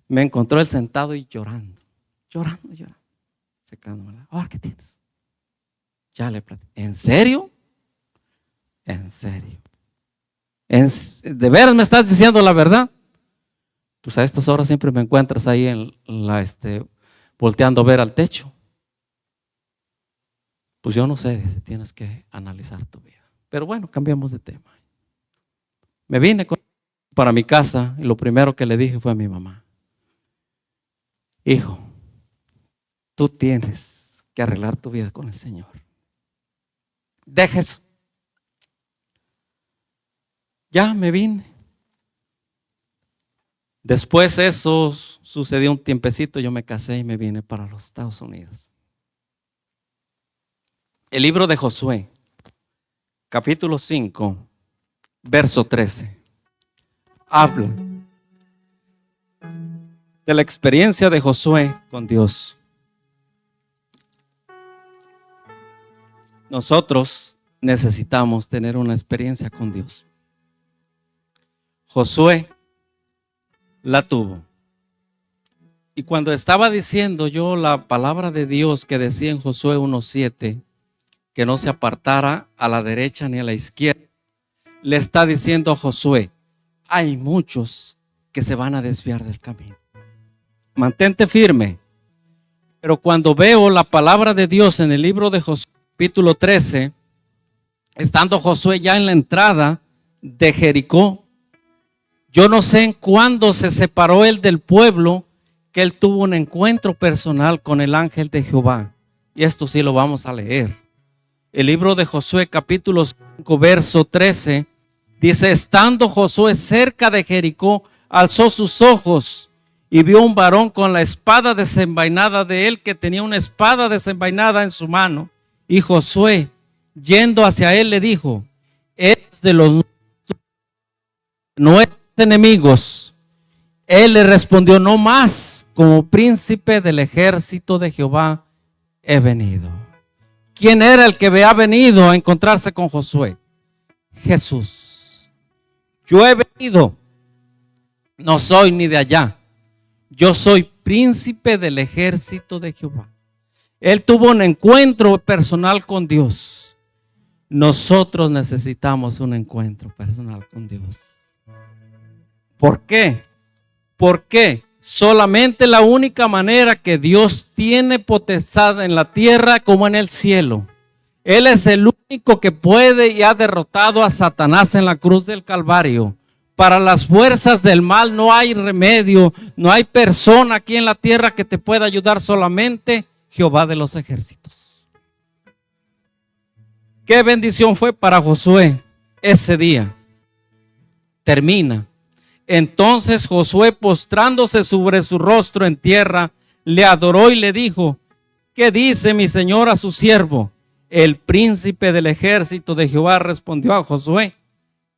me encontró él sentado y llorando. Secándome. Ahora, ¿qué tienes? Ya le platiqué. ¿En serio? En serio. ¿De veras me estás diciendo la verdad? Pues a estas horas siempre me encuentras ahí volteando a ver al techo. Pues yo no sé, tienes que analizar tu vida. Pero bueno, cambiamos de tema. Me vine para mi casa y lo primero que le dije fue a mi mamá: hijo, tú tienes que arreglar tu vida con el Señor. Deja eso. ya me vine. Después eso sucedió un tiempecito, yo me casé y me vine para los Estados Unidos. El libro de Josué, capítulo 5, verso 13, habla de la experiencia de Josué con Dios. Nosotros necesitamos tener una experiencia con Dios. Josué la tuvo. Y cuando estaba diciendo yo la palabra de Dios que decía en Josué 1:7, que no se apartara a la derecha ni a la izquierda, le está diciendo a Josué, hay muchos que se van a desviar del camino. Mantente firme. Pero cuando veo la palabra de Dios en el libro de Josué, capítulo 13, estando Josué ya en la entrada de Jericó, yo no sé en cuándo se separó él del pueblo, que él tuvo un encuentro personal con el ángel de Jehová. Y esto sí lo vamos a leer. El libro de Josué, capítulo 5, verso 13, dice, estando Josué cerca de Jericó, alzó sus ojos y vio un varón con la espada desenvainada de él, que tenía una espada desenvainada en su mano. Y Josué, yendo hacia él, le dijo, ¿eres de los nuestros enemigos? Él le respondió, no más, como príncipe del ejército de Jehová he venido. ¿Quién era el que había venido a encontrarse con Josué? Jesús. Yo he venido, no soy ni de allá, yo soy príncipe del ejército de Jehová. Él tuvo un encuentro personal con Dios. Nosotros necesitamos un encuentro personal con Dios. ¿Por qué? Porque solamente la única manera que Dios tiene potestad en la tierra como en el cielo. Él es el único que puede y ha derrotado a Satanás en la cruz del Calvario. Para las fuerzas del mal no hay remedio, no hay persona aquí en la tierra que te pueda ayudar, solamente Jehová de los ejércitos. Qué bendición fue para Josué ese día. Termina. Entonces Josué, postrándose sobre su rostro en tierra, le adoró y le dijo, ¿qué dice mi señor a su siervo? El príncipe del ejército de Jehová respondió a Josué,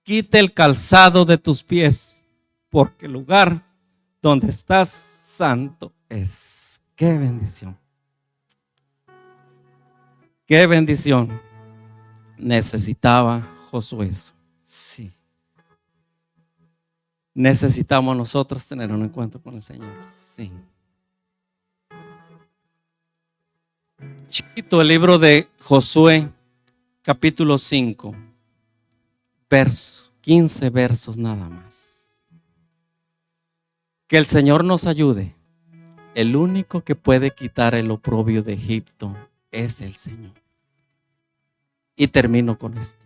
quita el calzado de tus pies, porque el lugar donde estás santo es. ¡Qué bendición! ¡Qué bendición! Necesitaba Josué eso. Sí. Necesitamos nosotros tener un encuentro con el Señor. Sí. Chiquito el libro de Josué, capítulo 5, verso 15 versos nada más. Que el Señor nos ayude. El único que puede quitar el oprobio de Egipto es el Señor. Y termino con esto.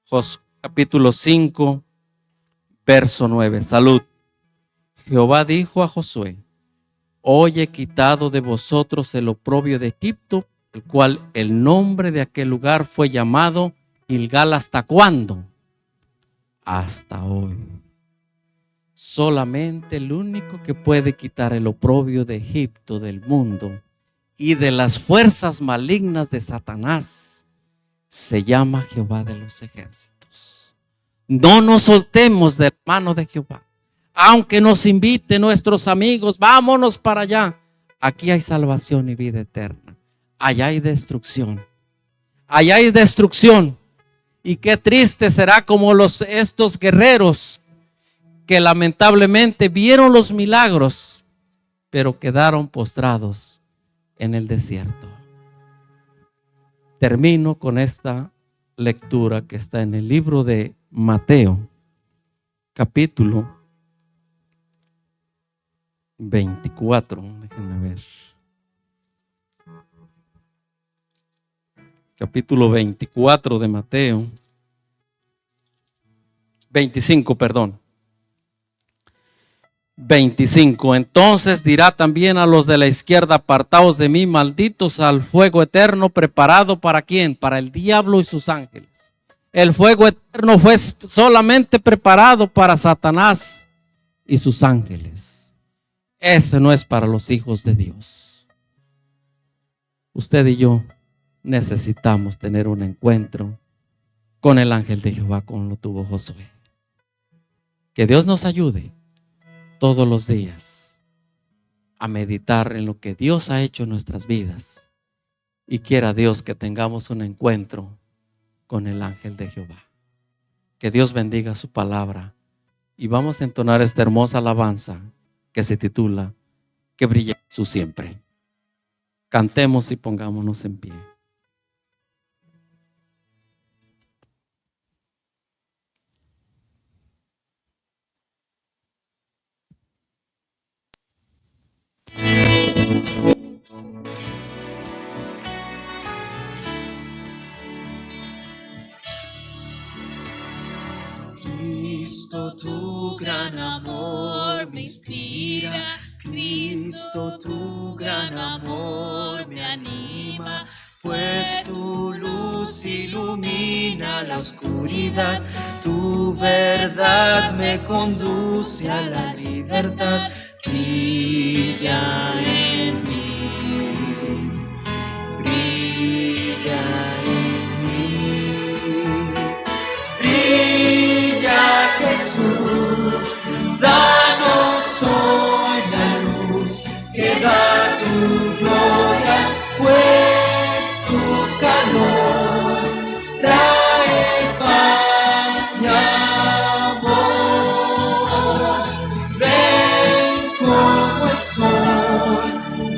Josué capítulo 5, verso 9. Salud. Jehová dijo a Josué, hoy he quitado de vosotros el oprobio de Egipto, el cual el nombre de aquel lugar fue llamado Gilgal. ¿Hasta cuándo? Hasta hoy. Solamente el único que puede quitar el oprobio de Egipto, del mundo y de las fuerzas malignas de Satanás se llama Jehová de los ejércitos. No nos soltemos de la mano de Jehová. Aunque nos inviten nuestros amigos, vámonos para allá. Aquí hay salvación y vida eterna. Allá hay destrucción. Allá hay destrucción. Y qué triste será como estos guerreros que lamentablemente vieron los milagros, pero quedaron postrados en el desierto. Termino con esta lectura que está en el libro de Mateo, capítulo 24. Déjenme ver. Capítulo 24 de Mateo. 25, perdón. 25. Entonces dirá también a los de la izquierda, apartaos de mí, malditos, al fuego eterno preparado ¿para quién? Para el diablo y sus ángeles. El fuego eterno fue solamente preparado para Satanás y sus ángeles. Ese no es para los hijos de Dios. Usted y yo necesitamos tener un encuentro con el ángel de Jehová, como lo tuvo Josué. Que Dios nos ayude todos los días a meditar en lo que Dios ha hecho en nuestras vidas, y quiera Dios que tengamos un encuentro con el ángel de Jehová. Que Dios bendiga su palabra, y vamos a entonar esta hermosa alabanza que se titula Que brille Jesús siempre. Cantemos y pongámonos en pie. Cristo, tu gran amor me inspira. Cristo, tu gran amor me anima. Pues tu luz ilumina la oscuridad. Tu verdad me conduce a la libertad. Brilla en mí. Brilla en mí. Brilla Jesús, danos hoy la luz que da tu gloria, pues tu calor trae paz y amor. Ven como el sol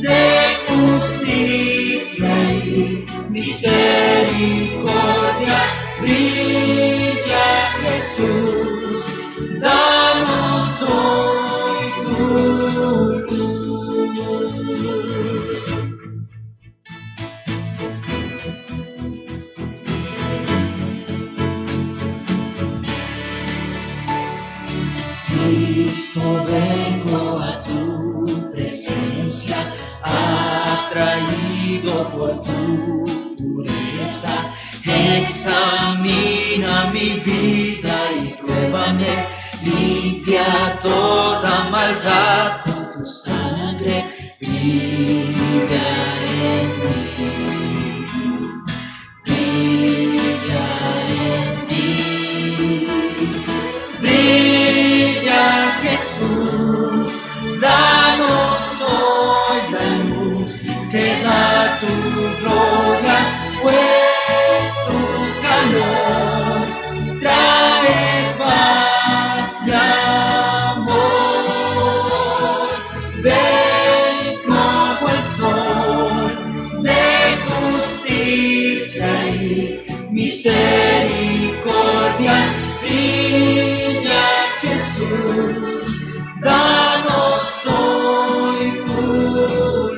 de justicia y misericordia. Brilla Jesús, danos hoy tu luz. Cristo, vengo a tu presencia, atraído por tu pureza. Examina mi vida y pruébame, limpia toda maldad con tu sangre. Brilla en mí, brilla en mí. Brilla Jesús, danos hoy la luz que da tu gloria, pues tu calor trae paz y amor. Ven como el sol de justicia y misericordia. Brilla Jesús, danos hoy tu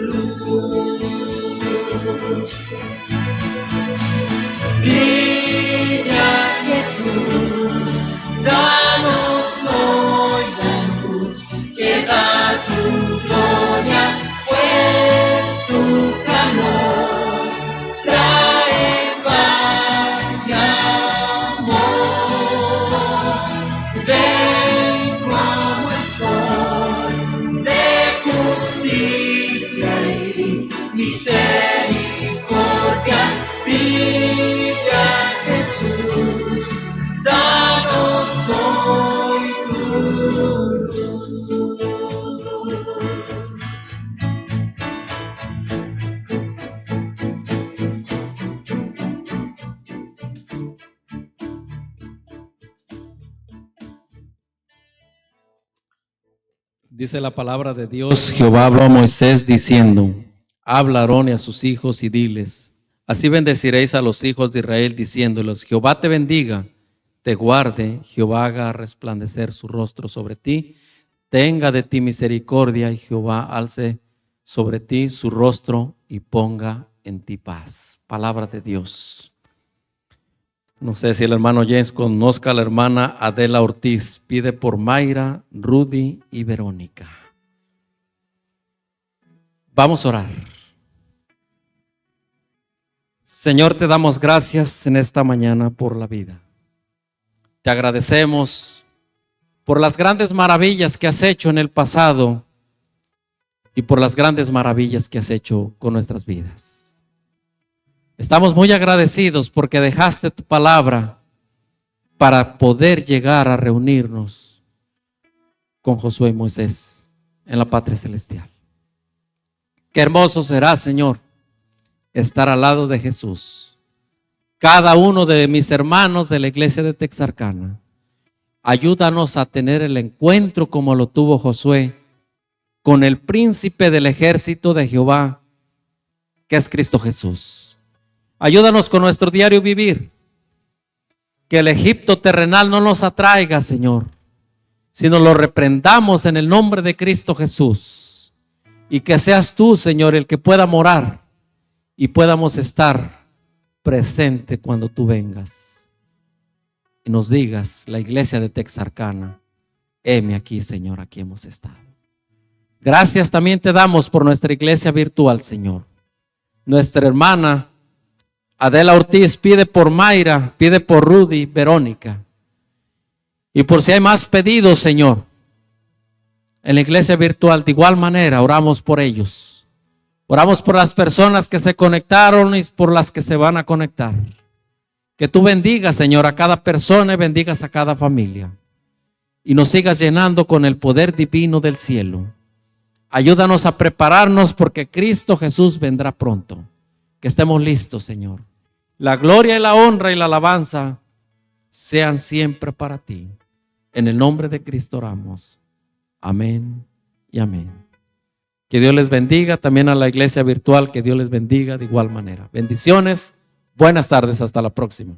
luz. Brilla Jesús, danos hoy la luz que da tu gloria, pues tu calor trae paz y amor. Ven como el sol de justicia y misericordia. Brilla Jesús, danos hoy tu luz. Dice la palabra de Dios: Jehová habló a Moisés diciendo: habla a Aarón y a sus hijos y diles: así bendeciréis a los hijos de Israel, diciéndoles: Jehová te bendiga, te guarde, Jehová haga resplandecer su rostro sobre ti, tenga de ti misericordia, y Jehová alce sobre ti su rostro y ponga en ti paz. Palabra de Dios. No sé si el hermano James conozca a la hermana Adela Ortiz. Pide por Mayra, Rudy y Verónica. Vamos a orar. Señor, te damos gracias en esta mañana por la vida. Te agradecemos por las grandes maravillas que has hecho en el pasado y por las grandes maravillas que has hecho con nuestras vidas. Estamos muy agradecidos porque dejaste tu palabra para poder llegar a reunirnos con Josué y Moisés en la patria celestial. Qué hermoso será, Señor, estar al lado de Jesús. Cada uno de mis hermanos de la iglesia de Texarkana, ayúdanos a tener el encuentro como lo tuvo Josué con el príncipe del ejército de Jehová, que es Cristo Jesús. Ayúdanos con nuestro diario vivir, que el Egipto terrenal no nos atraiga, Señor, sino lo reprendamos en el nombre de Cristo Jesús, y que seas tú, Señor, el que pueda morar y podamos estar presente cuando tú vengas y nos digas, la iglesia de Texarkana, heme aquí, Señor, aquí hemos estado. Gracias también te damos por nuestra iglesia virtual, Señor. Nuestra hermana Adela Ortiz pide por Mayra, pide por Rudy, Verónica. Y por si hay más pedidos, Señor, en la iglesia virtual, de igual manera, oramos por ellos. Oramos por las personas que se conectaron y por las que se van a conectar. Que tú bendigas, Señor, a cada persona y bendigas a cada familia. Y nos sigas llenando con el poder divino del cielo. Ayúdanos a prepararnos porque Cristo Jesús vendrá pronto. Que estemos listos, Señor. La gloria y la honra y la alabanza sean siempre para ti. En el nombre de Cristo oramos. Amén y amén. Que Dios les bendiga. También a la iglesia virtual, que Dios les bendiga de igual manera. Bendiciones. Buenas tardes. Hasta la próxima.